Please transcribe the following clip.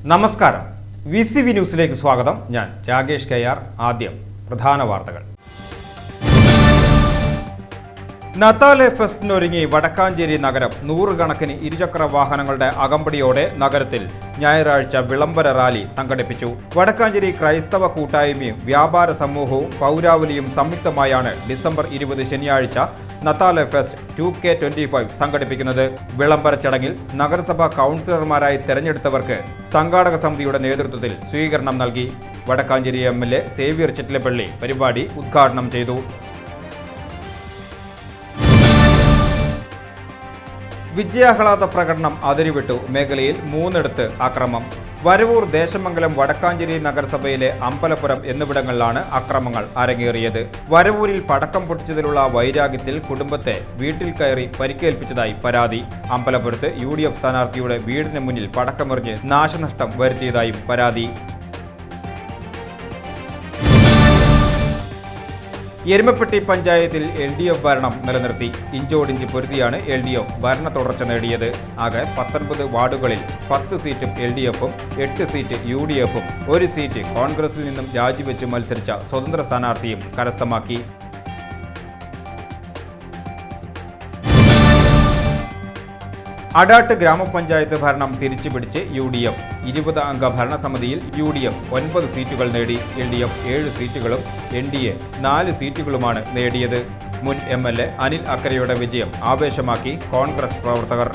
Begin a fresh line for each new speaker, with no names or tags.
നമസ്കാരം. VCV ന്യൂസിലേക്ക് സ്വാഗതം. ഞാൻ രാകേഷ് കെആർ. ആദ്യം പ്രധാന വാർത്തകൾ. നത്താലെ ഫെസ്റ്റിനൊരുങ്ങി വടക്കാഞ്ചേരി നഗരം. നൂറുകണക്കിന് ഇരുചക്ര വാഹനങ്ങളുടെ അകമ്പടിയോടെ നഗരത്തിൽ ഞായറാഴ്ച വിളംബര റാലി സംഘടിപ്പിച്ചു. വടക്കാഞ്ചേരി ക്രൈസ്തവ കൂട്ടായ്മയും വ്യാപാര സമൂഹവും പൗരാവലിയും സംയുക്തമായാണ് ഡിസംബർ 20 ശനിയാഴ്ച നത്താലെ ഫെസ്റ്റ് 2K25 സംഘടിപ്പിക്കുന്നത്. വിളംബര ചടങ്ങിൽ നഗരസഭാ കൗൺസിലർമാരായി തെരഞ്ഞെടുത്തവർക്ക് സംഘാടക സമിതിയുടെ നേതൃത്വത്തിൽ സ്വീകരണം നൽകി. വടക്കാഞ്ചേരി MLA സേവ്യർ ചിറ്റിലപ്പള്ളി പരിപാടി ഉദ്ഘാടനം ചെയ്തു. വിജയാഹ്ലാദ പ്രകടനം അതിരുവിട്ടു. മേഖലയിൽ 3 അക്രമം. വരവൂർ, ദേശമംഗലം, വടക്കാഞ്ചേരി നഗരസഭയിലെ അമ്പലപുരം എന്നിവിടങ്ങളിലാണ് അക്രമങ്ങൾ അരങ്ങേറിയത്. വരവൂരിൽ പടക്കം പൊട്ടിച്ചതിലുള്ള വൈരാഗ്യത്തിൽ കുടുംബത്തെ വീട്ടിൽ കയറി പരിക്കേൽപ്പിച്ചതായി പരാതി. അമ്പലപുരത്ത് UDF സ്ഥാനാർത്ഥിയുടെ വീടിന് മുന്നിൽ പടക്കമെറിഞ്ഞ് നാശനഷ്ടം വരുത്തിയതായും പരാതി. എരുമപ്പെട്ടി പഞ്ചായത്തിൽ LDF ഭരണം നിലനിർത്തി. ഇഞ്ചോടിഞ്ച് പൊരുതിയാണ് LDF ഭരണ തുടർച്ച നേടിയത്. ആകെ 19 വാർഡുകളിൽ 10 സീറ്റും LDFും 8 സീറ്റ് UDFും 1 സീറ്റ് കോൺഗ്രസിൽ നിന്നും രാജിവെച്ച് മത്സരിച്ച സ്വതന്ത്ര സ്ഥാനാർത്ഥിയും കരസ്ഥമാക്കി. അടാട്ട് ഗ്രാമപഞ്ചായത്ത് ഭരണം തിരിച്ചുപിടിച്ച് UDF. 20 അംഗ ഭരണസമിതിയിൽ UDF 9 സീറ്റുകൾ നേടി. LDF 7 സീറ്റുകളും NDA 4 സീറ്റുകളുമാണ് നേടിയത്. മുൻ MLA അനിൽ അക്കരയുടെ വിജയം ആവേശമാക്കി കോൺഗ്രസ് പ്രവർത്തകർ.